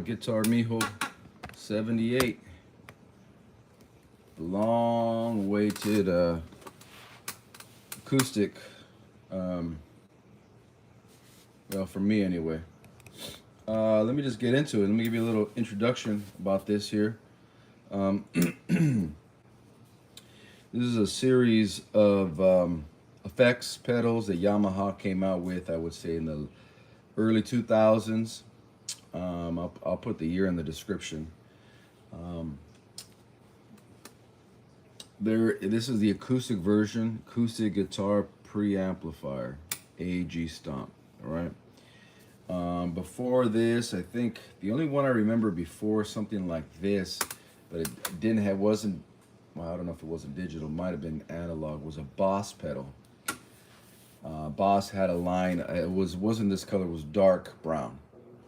Guitar Mijo 78. Long awaited acoustic. Well, for me anyway. Let me just get into it. Let me give you a little introduction about this here. This is a series of effects pedals that Yamaha came out with, I would say, in the early 2000s. I'll put the year in the description. This is the acoustic version, acoustic guitar preamplifier, AG Stomp. All right. Before this, I think the only one I remember before something like this, but it didn't have, wasn't, well, I don't know if it wasn't digital, might have been analog, was a Boss pedal. Boss had a line, it wasn't this color, it was dark brown.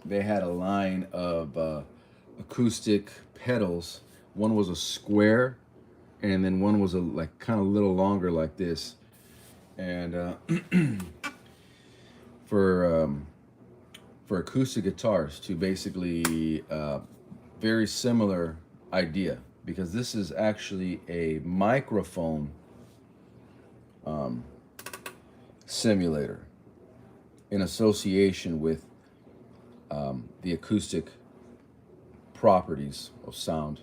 They had a line of acoustic pedals. One was a square, and then one was a like kind of little longer like this. And for acoustic guitars, to basically very similar idea, because this is actually a microphone simulator in association with the acoustic properties of sound.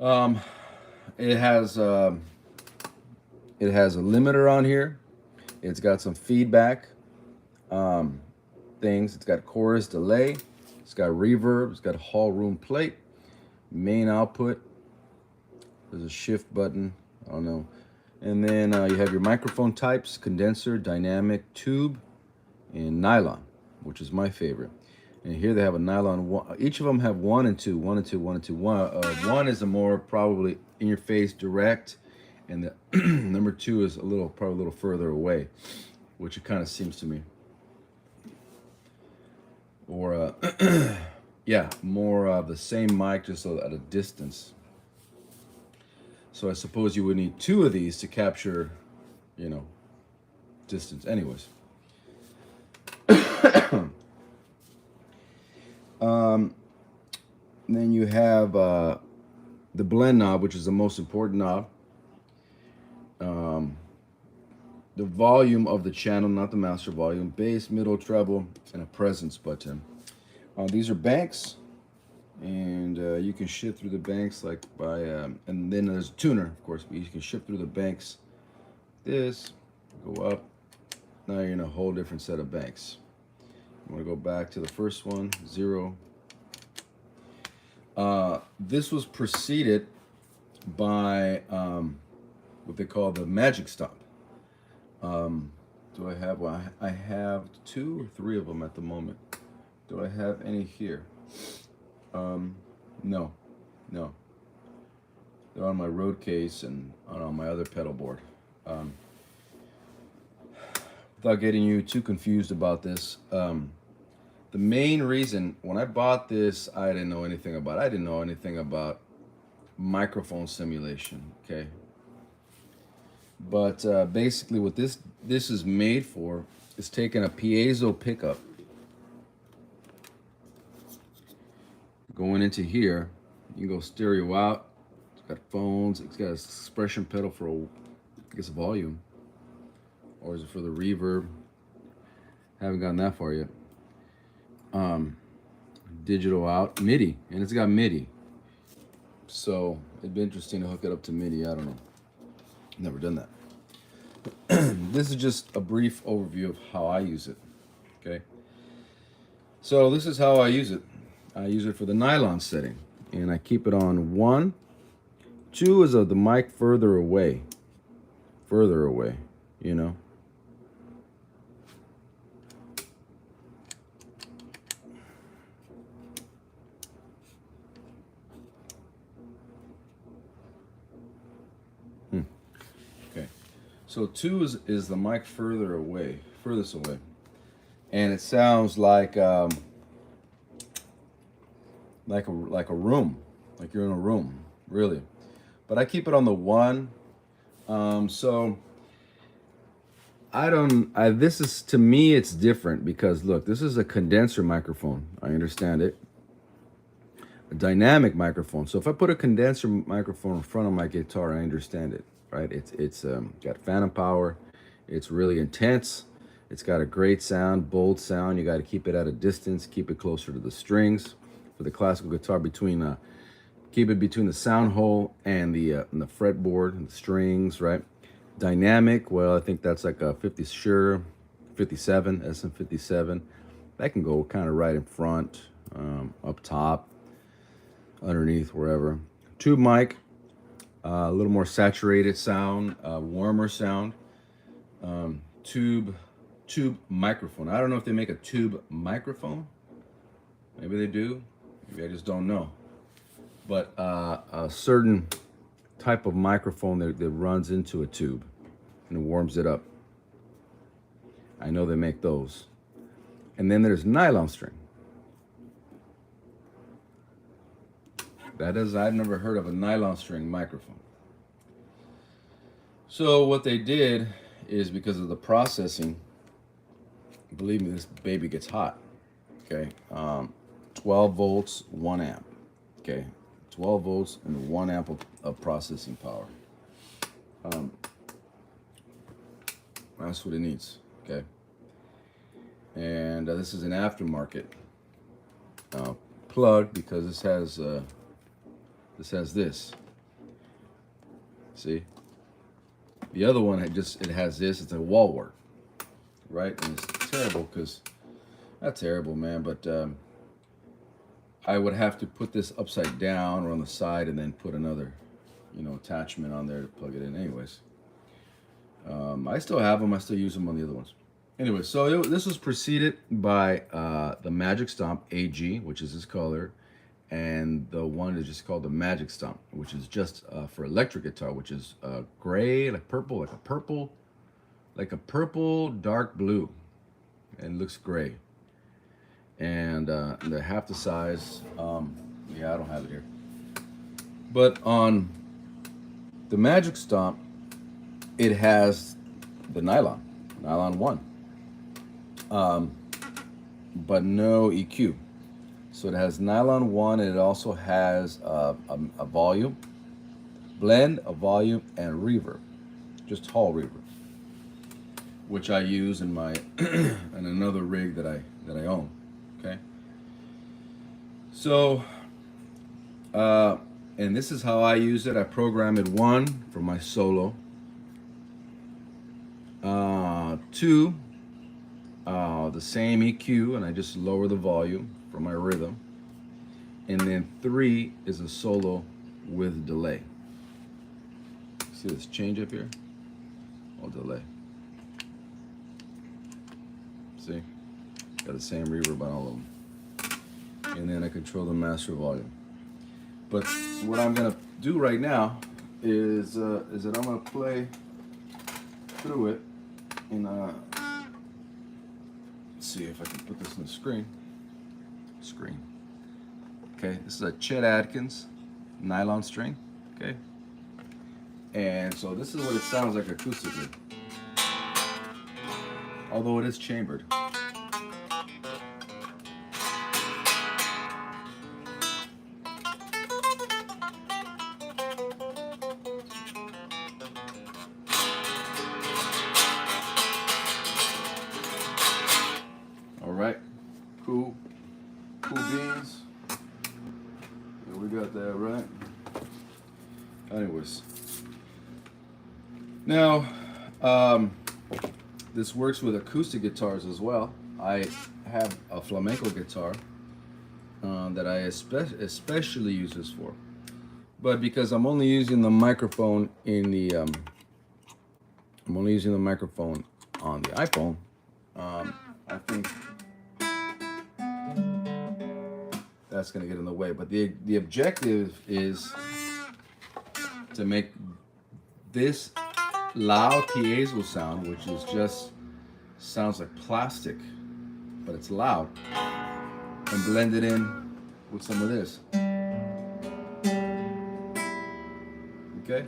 It has a limiter on here. It's got some feedback things. It's got chorus delay. It's got reverb. It's got a hall room plate. Main output. There's a shift button. I don't know. And then you have your microphone types: condenser, dynamic, tube, and nylon, which is my favorite. And here they have a nylon one. Each of them have 1 and 2, 1 and 2, 1 and 2. One is a more probably in your face, direct, and the number 2 is probably a little further away, which it kind of seems to me. Or yeah, more of the same mic, just at a distance. So I suppose you would need 2 of these to capture, you know, distance. Anyways. Then you have the blend knob, which is the most important knob. The volume of the channel, not the master volume, bass, middle, treble, and a presence button. These are banks, and you can shift through the banks like by, and then there's a tuner, of course, but you can shift through the banks. This, go up. Now you're in a whole different set of banks. I'm gonna go back to the first one, 0. This was preceded by what they call the Magic Stomp. Do I have one? I have 2 or 3 of them at the moment. Do I have any here? No. They're on my road case and on my other pedal board. Without getting you too confused about this, the main reason when I bought this, I didn't know anything about. I didn't know anything about microphone simulation. Okay. But basically, what this is made for is taking a piezo pickup, going into here. You can go stereo out. It's got phones. It's got an expression pedal for, I guess, volume, or is it for the reverb? Haven't gotten that far yet. Digital out, MIDI, and it's got MIDI. So it'd be interesting to hook it up to MIDI. I don't know. Never done that. This is just a brief overview of how I use it. Okay. So this is how I use it. I use it for the nylon setting, and I keep it on 1. 2 is the mic further away, you know. Okay, so 2 is the mic furthest away, and it sounds like a room, like you're in a room, really. But I keep it on the 1. So This is, to me, it's different because look, this is a condenser microphone. I understand it. A dynamic microphone. So if I put a condenser microphone in front of my guitar, I understand it, right? It's got phantom power. It's really intense. It's got a great sound, bold sound. You got to keep it at a distance, keep it closer to the strings. For the classical guitar, keep it between the sound hole and the fretboard and the strings, right? Dynamic, well, I think that's like a 57, SM57. That can go kind of right in front, up top, underneath, wherever. Tube mic, a little more saturated sound, warmer sound. Tube microphone. I don't know if they make a tube microphone. Maybe they do. Maybe I just don't know. But a certain type of microphone that runs into a tube and warms it up. I know they make those. And then there's nylon string. I've never heard of a nylon string microphone. So what they did is, because of the processing, believe me, this baby gets hot. Okay, 12 volts, 1 amp. Okay, 12 volts and 1 amp of processing power. That's what it needs. Okay, and this is an aftermarket plug, because this has this. See, the other one it has this. It's a wall wart, right? And it's terrible because, not terrible, man, but I would have to put this upside down or on the side and then put another, attachment on there to plug it in. Anyways, I still have them. I still use them on the other ones. Anyway, so this was preceded by the Magic Stomp AG, which is this color, and the one is just called the Magic Stomp, which is just for electric guitar, which is gray, like a purple, dark blue, and looks gray. And they're half the size. Yeah, I don't have it here. But on the Magic Stomp, it has the nylon 1, but no EQ. So it has nylon 1, and it also has a volume, blend, a volume, and reverb, just hall reverb, which I use in my in another rig that I own. Okay. So, and this is how I use it. I program it: 1 for my solo, 2, the same EQ, and I just lower the volume for my rhythm, and then 3 is a solo with delay. See this change up here? All delay. See? Got the same reverb on all of them. And then I control the master volume. But what I'm gonna do right now is that I'm gonna play through it, and let's see if I can put this on the screen. Okay, this is a Chet Atkins nylon string. Okay, and so this is what it sounds like acoustically, although it is chambered. All right, cool beans. Yeah, we got that right. Anyways, now this works with acoustic guitars as well. I have a flamenco guitar that I especially use this for, but because I'm only using the microphone on the iPhone, I think that's going to get in the way. But the objective is to make this loud piezo sound, which is just sounds like plastic, but it's loud, and blend it in with some of this. Okay,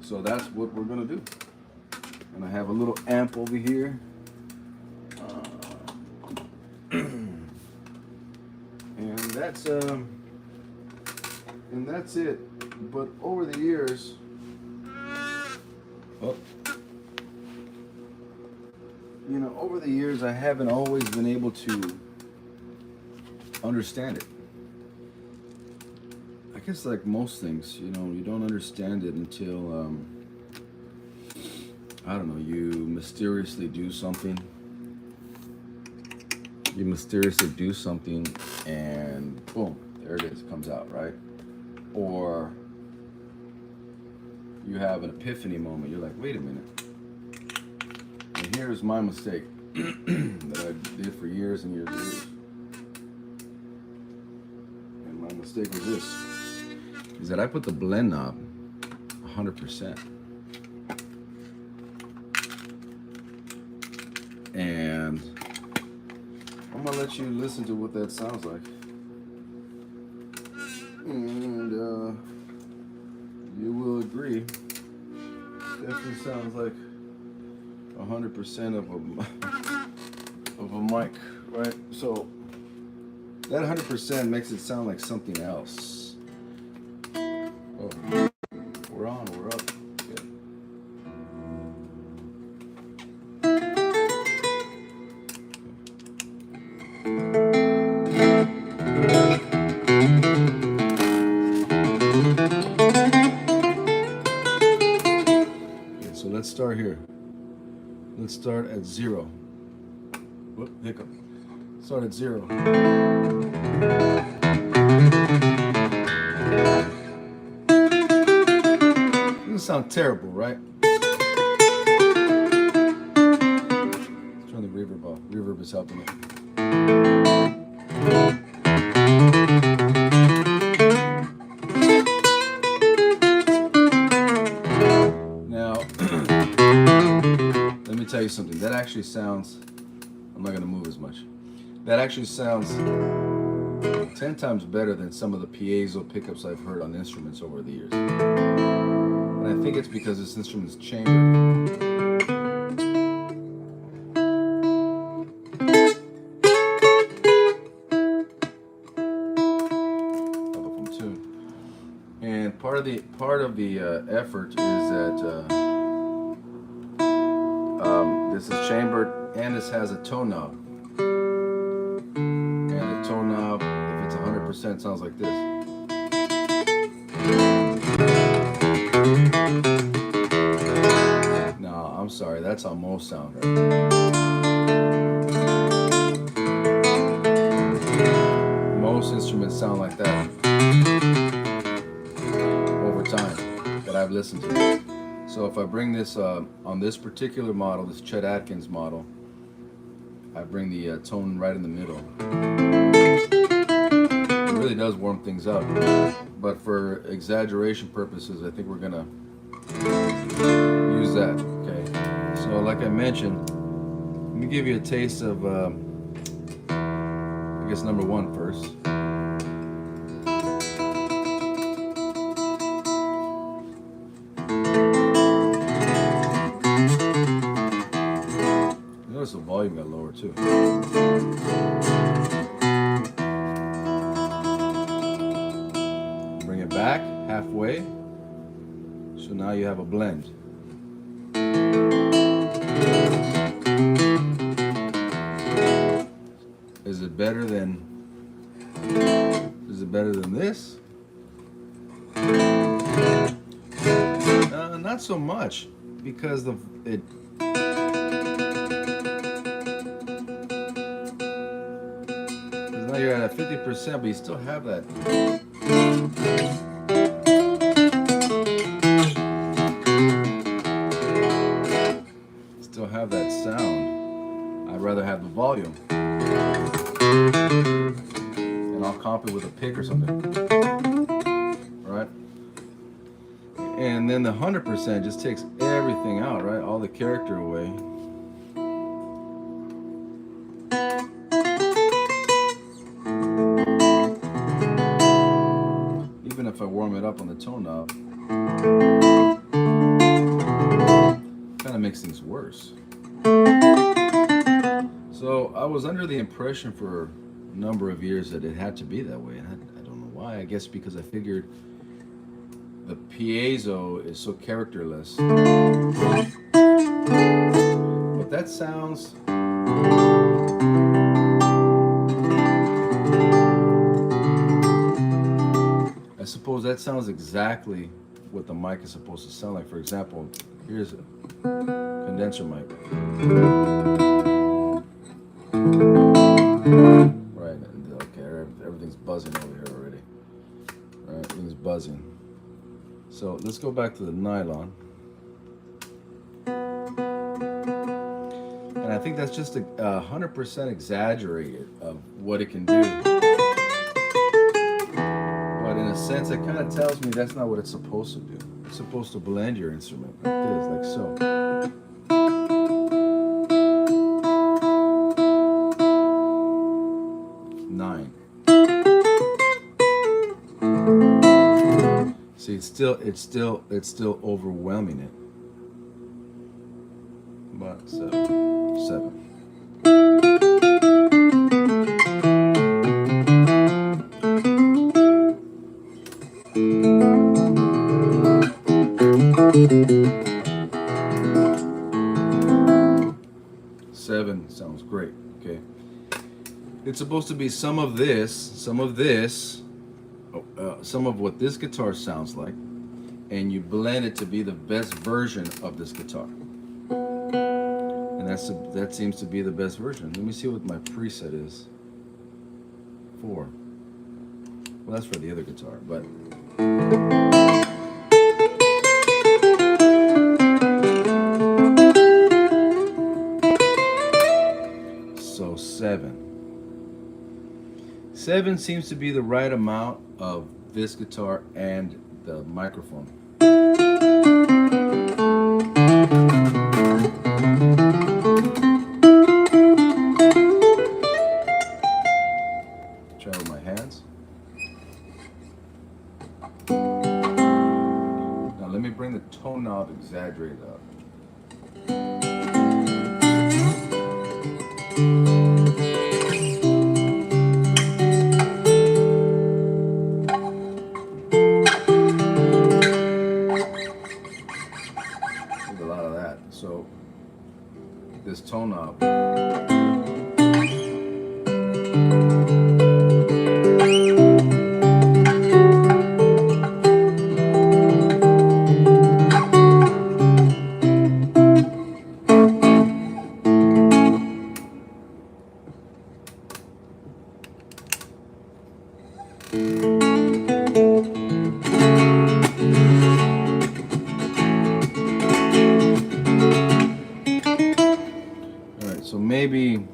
so that's what we're going to do. And I have a little amp over here. And that's it. But over the years, over the years, I haven't always been able to understand it. I guess like most things, you don't understand it until, I don't know, you mysteriously do something. You mysteriously do something and boom, there it is, comes out, right? Or you have an epiphany moment. You're like, wait a minute. And here's my mistake that I did for years and years and years. And my mistake was this, is that I put the blend knob 100%. And I'm gonna let you listen to what that sounds like. And you will agree, definitely sounds like 100% of a mic, right? So that 100% makes it sound like something else. Oh, we're on, we're up. Good. Okay, so let's start here. Let's start at 0. Whoop, hiccup. Start at 0. Doesn't sound terrible, right? Let's turn the reverb off. Reverb is helping it. Now, let me tell you something. That actually sounds, I'm not going to move as much. That actually sounds 10 times better than some of the piezo pickups I've heard on instruments over the years. And I think it's because this instrument's chambered. Up from tune. And part of the effort is that this is chambered and this has a tone knob. And the tone knob, if it's 100%, sounds like this. No, I'm sorry, that's how most sound, right? Most instruments sound like that over time that I've listened to. So if I bring this on this particular model, this Chet Atkins model, I bring the tone right in the middle. It really does warm things up, but for exaggeration purposes, I think we're gonna use that. Okay. So like I mentioned, let me give you a taste of, I guess number 1 first. Notice the volume got lower too. Bring it back halfway. So now you have a blend. Is it better than this? Not so much, because now you're at a 50%, but you still have that. Still have that sound. I'd rather have the volume. And I'll comp it with a pick or something. Right? And then the 100% just takes everything out, right? All the character away. Even if I warm it up on the tone knob, kind of makes things worse. So I was under the impression for a number of years that it had to be that way. And I don't know why. I guess because I figured the piezo is so characterless. But that sounds... I suppose that sounds exactly what the mic is supposed to sound like. For example, here's a condenser mic. Right, okay, everything's buzzing over here already. All right, everything's buzzing. So let's go back to the nylon. And I think that's just 100% exaggerated of what it can do. But in a sense, it kind of tells me that's not what it's supposed to do. It's supposed to blend your instrument like this, like so. Nine. See, it's still overwhelming it. But seven. Seven sounds great. Okay, it's supposed to be some of this, some of what this guitar sounds like, and you blend it to be the best version of this guitar. And that seems to be the best version. Let me see what my preset is. 4. Well, that's for the other guitar, but. So 7. 7 seems to be the right amount of this guitar and the microphone. Try with my hands. Now let me bring the tone knob exaggerated up. There's a lot of that. So this tone knob. Alright, so maybe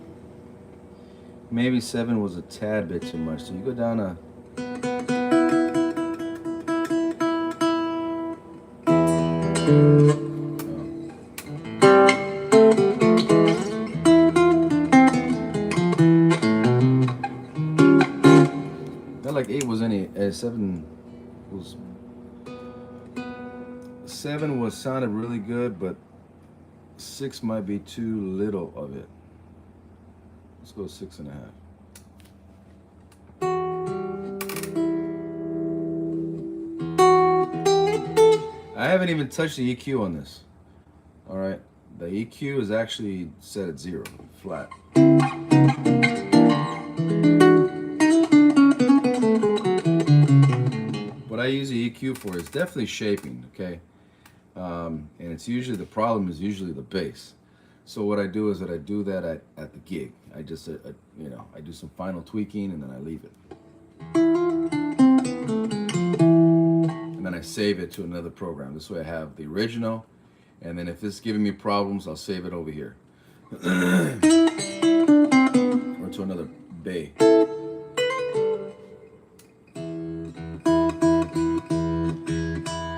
7 was a tad bit too much. So you go down a not like 8 was any 7 was sounded really good, but 6 might be too little of it. Let's go 6.5. I haven't even touched the EQ on this. All right, the EQ is actually set at 0, flat. What I use the EQ for is definitely shaping, okay? And it's usually, the problem is usually the bass. So what I do is that I do that at the gig. I just, I do some final tweaking and then I leave it. And then I save it to another program. This way I have the original, and then if it's giving me problems, I'll save it over here. Or to another bay.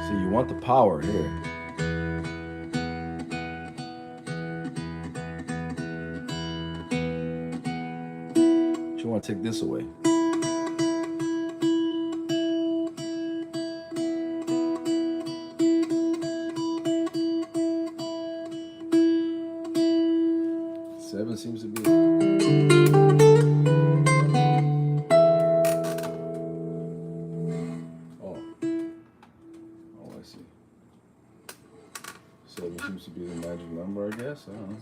So you want the power here. But you want to take this away. 7 seems to be the magic number, I guess. I don't know.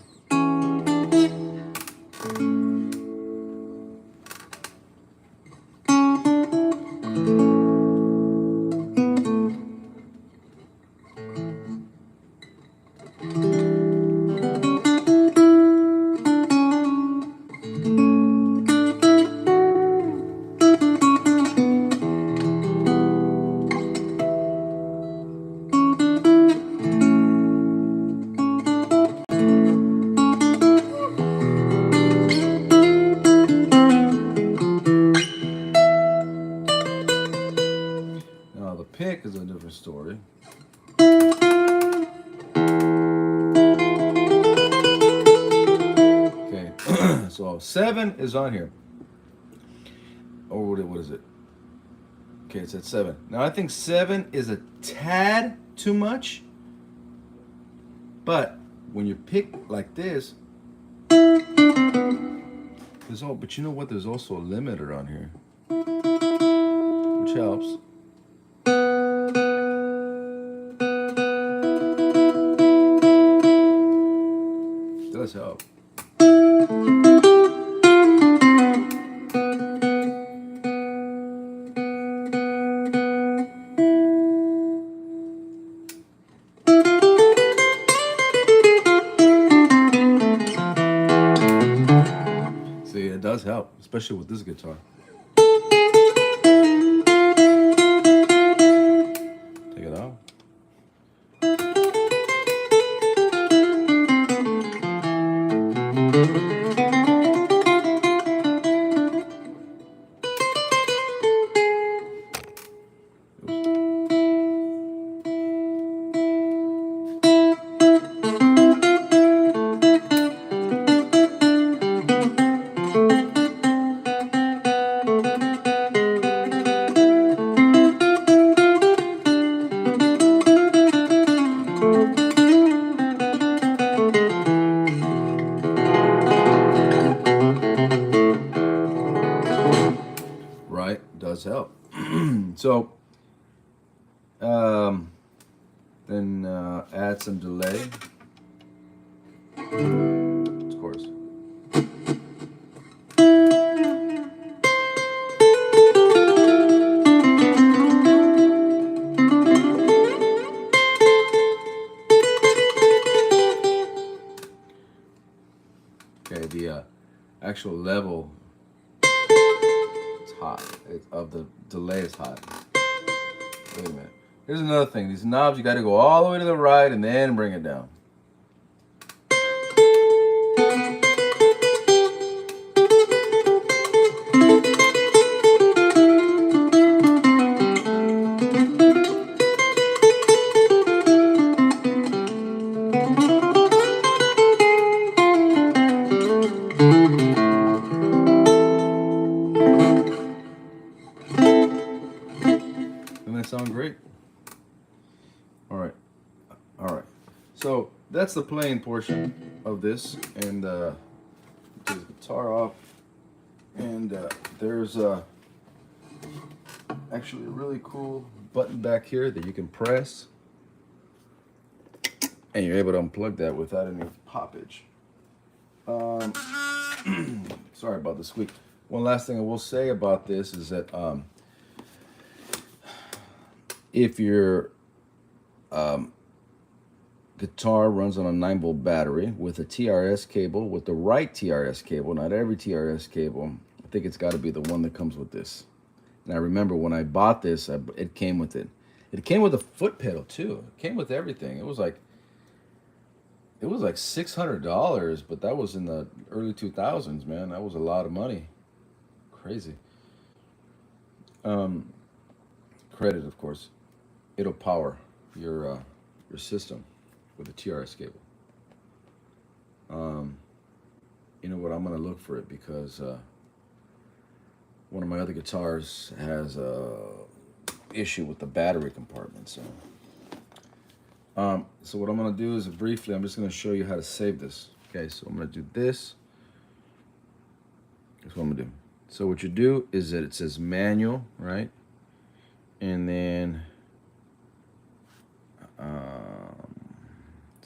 Now the pick is a different story. Okay, so 7 is on here. Or what is it? Okay, it's at 7. Now I think 7 is a tad too much, but when you pick like this, but you know what? There's also a limiter on here, which helps. It does help. See, it does help, especially with this guitar. Take it out. Right, does help. So, then add some delay, of course. Okay, the actual level is hot. Of the delay is hot. Wait a minute. Here's another thing. These knobs, you got to go all the way to the right and then bring it down. Doesn't that sound great? All right. So that's the playing portion of this, and take the guitar off, and there's actually a really cool button back here that you can press, and you're able to unplug that without any poppage. Sorry about the squeak. One last thing I will say about this is that if your guitar runs on a 9-volt battery with a TRS cable, with the right TRS cable, not every TRS cable, I think it's got to be the one that comes with this. And I remember when I bought this, it came with it. It came with a foot pedal too. It came with everything. It was like $600, but that was in the early 2000s, man. That was a lot of money. Crazy. Credit, of course. It'll power your system with a TRS cable. You know what? I'm gonna look for it because one of my other guitars has a issue with the battery compartment. So what I'm gonna do is briefly, I'm just gonna show you how to save this. Okay, so I'm gonna do this. That's what I'm gonna do. So what you do is that it says manual, right? And then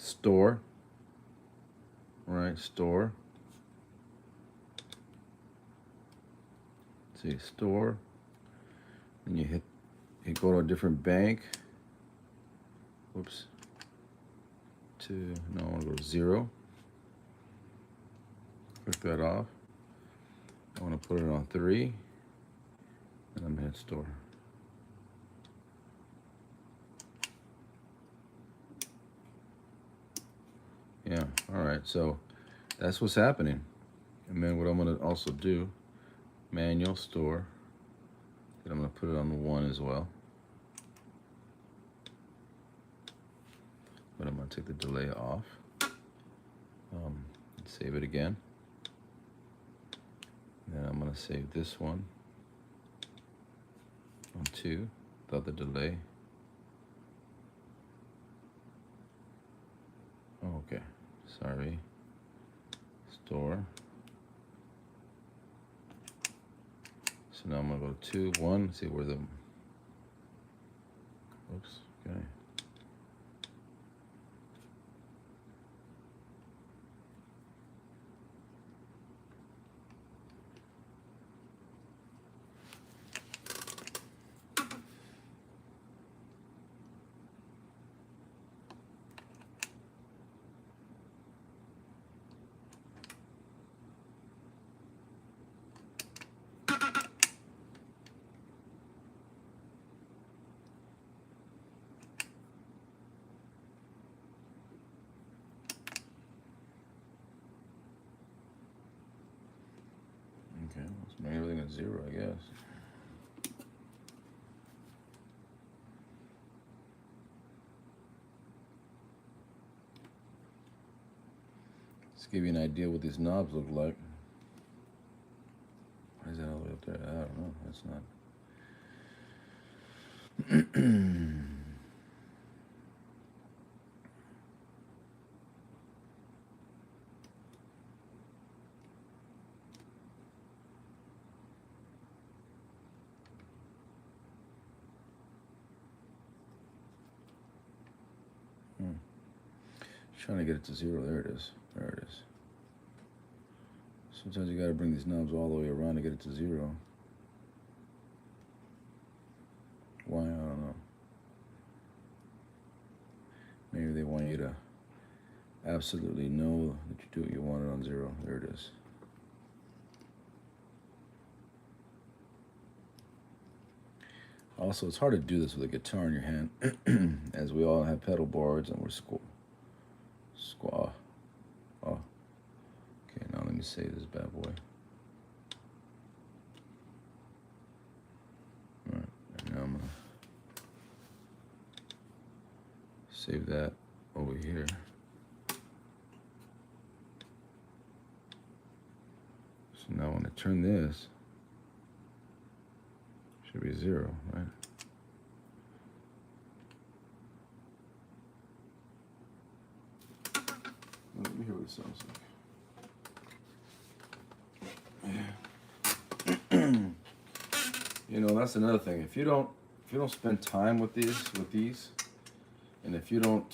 store, right? Store. See, store. And you go to a different bank. Whoops. No, I want to go to 0. Click that off. I want to put it on 3. And I'm going to hit store. Yeah, all right, so that's what's happening. And then what I'm gonna also do, manual store, and I'm gonna put it on the 1 as well. But I'm gonna take the delay off. Save it again. Then I'm gonna save this one on 2 without the delay. Oh, okay, sorry. Store. So now I'm gonna go to 2, 1, see where the, oops, okay. Okay, let's make everything at 0, I guess. Just give you an idea what these knobs look like. Why is that all the way up there? I don't know. That's not. Trying to get it to 0. There it is. There it is. Sometimes you got to bring these knobs all the way around to get it to 0. Why? I don't know. Maybe they want you to absolutely know that you do what you want it on 0. There it is. Also, it's hard to do this with a guitar in your hand, as we all have pedal boards and we're oh. Okay, now let me save this bad boy. All right, and now I'm gonna save that over here. So now when I turn this, it should be 0, right? Let me hear what it sounds like. Yeah. You know, that's another thing. If you don't spend time with these, and if you don't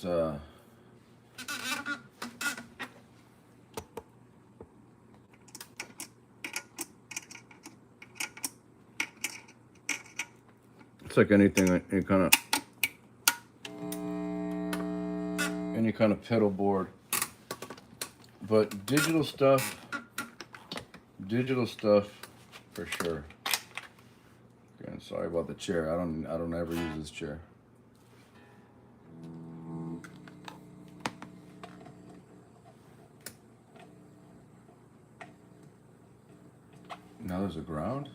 it's like anything, any kind of pedal board. But digital stuff for sure. Again, sorry about the chair. I don't ever use this chair. Now there's a ground?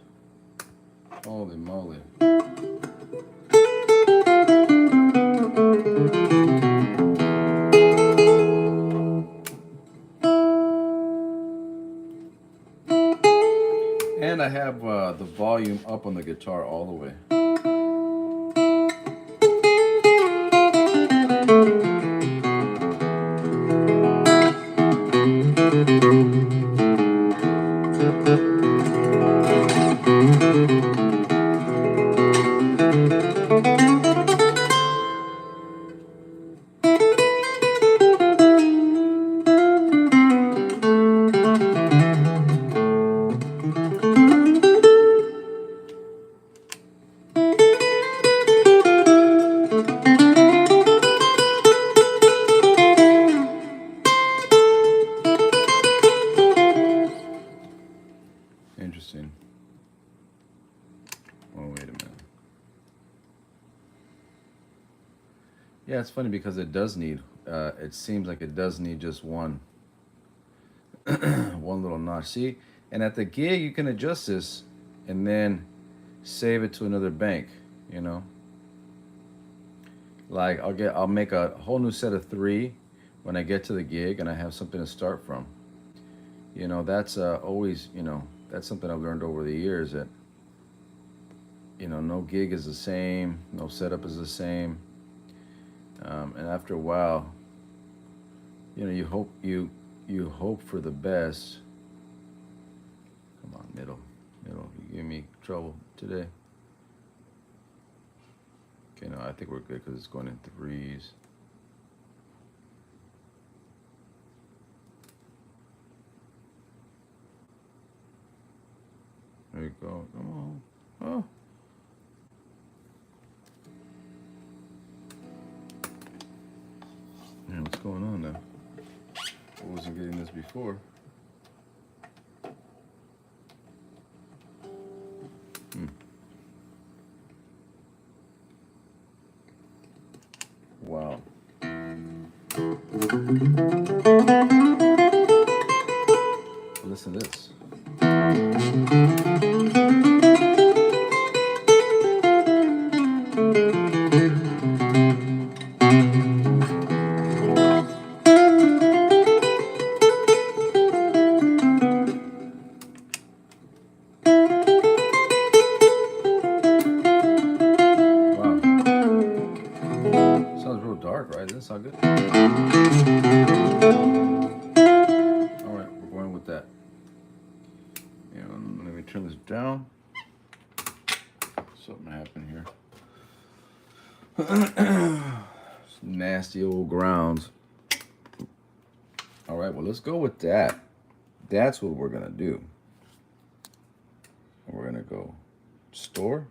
Holy moly. And I have the volume up on the guitar all the way. Yeah, it's funny because it does need, it seems like it does need just one, one little notch. See, and at the gig, you can adjust this and then save it to another bank, you know? Like I'll make a whole new set of 3 when I get to the gig and I have something to start from. You know, that's always, you know, that's something I've learned over the years that, you know, no gig is the same, no setup is the same. And after a while, you know, you hope for the best. Come on, middle, you give me trouble today. Okay, no, I think we're good because it's going in 3s. There you go. Come on. Oh. Man, what's going on now? I wasn't getting this before. Wow. Listen to this. Sounds real dark, right? Doesn't that sound good? All right, we're going with that. And let me turn this down. Something happened here. Some nasty old grounds. All right, well, let's go with that. That's what we're gonna do. We're gonna go store.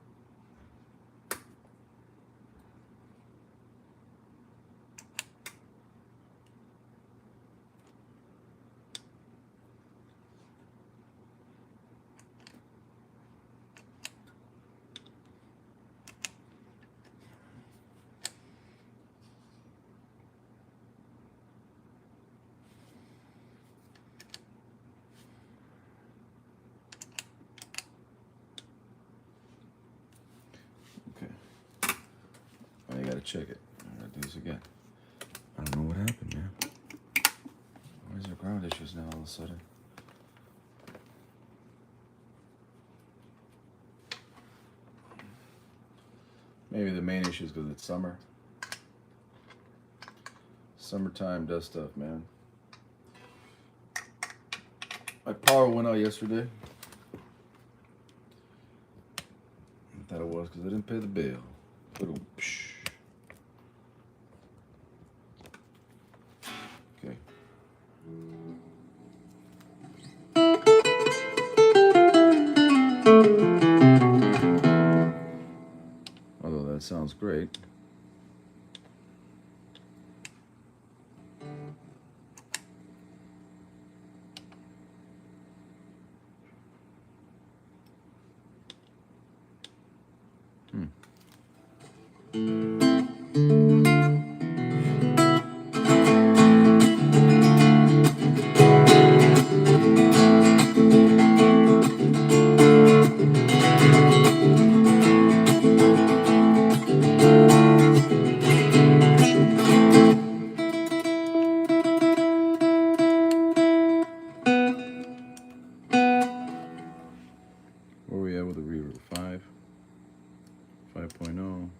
I gotta check it. I gotta do this again. I don't know what happened, man. Why is there ground issues now all of a sudden? Maybe the main issue is because it's summer. Summertime does stuff, man. My power went out yesterday. I thought it was because I didn't pay the bill. Little psh. Okay. Although that sounds great. Where are we at with the reverb? 5.0.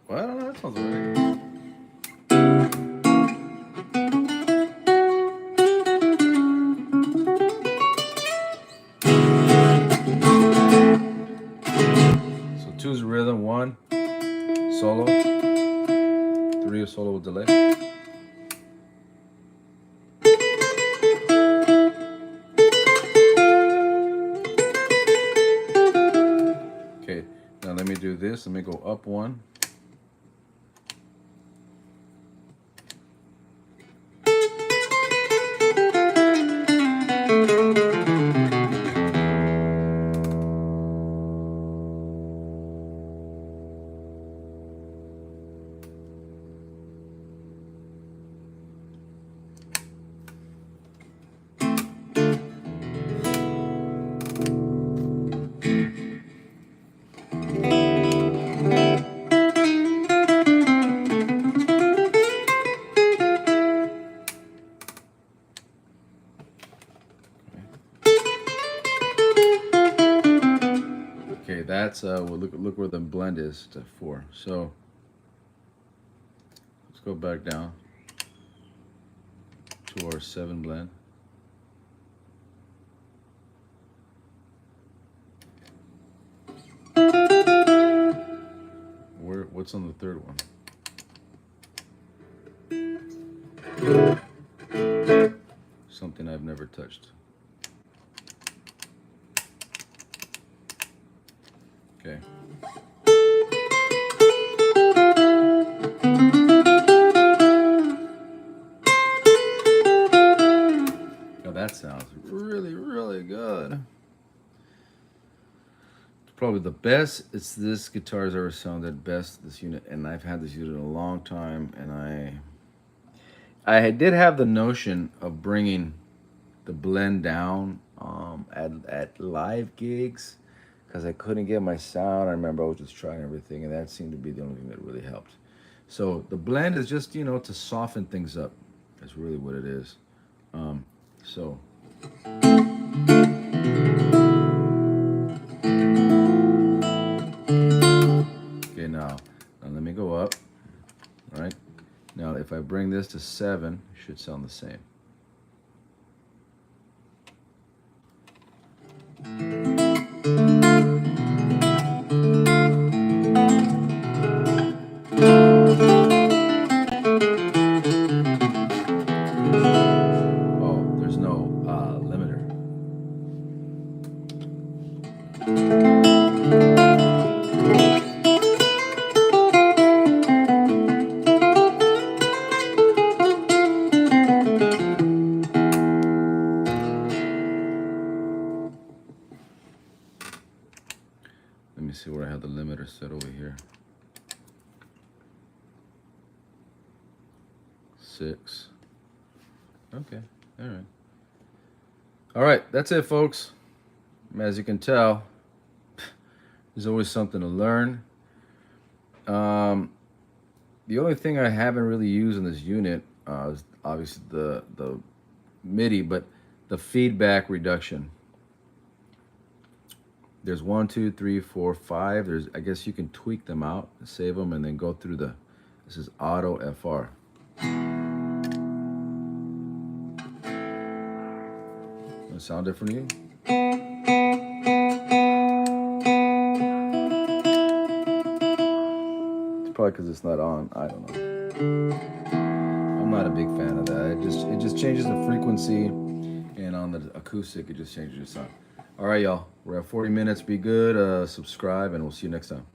Well, I don't know. That sounds alright. So 2 is rhythm, 1 solo, 3 is solo with delay. Okay, now let me do this. Let me go up 1. that's well, look where the blend is to 4. So let's go back down to our 7 blend. What's on the third one? Something I've never touched. Okay. Now that sounds really, really good. It's probably the best this guitar's ever sounded best, this unit, and I've had this unit a long time, and I did have the notion of bringing the blend down at live gigs because I couldn't get my sound. I remember I was just trying everything, and that seemed to be the only thing that really helped. So the blend is just, you know, to soften things up. That's really what it is. So okay, now let me go up. All right. Now if I bring this to 7, it should sound the same. Oh, there's no limiter. Let me see where I have the limiter set over here. 6. Okay, all right. All right, that's it, folks. As you can tell, there's always something to learn. The only thing I haven't really used in this unit is obviously the MIDI, but the feedback reduction. There's 1, 2, 3, 4, 5. There's, I guess you can tweak them out, save them, and then go through this is auto FR. Does it sound different to you? It's probably because it's not on. I don't know. I'm not a big fan of that. It just changes the frequency, and on the acoustic, it just changes the sound. All right, y'all. We're at 40 minutes. Be good. Subscribe, and we'll see you next time.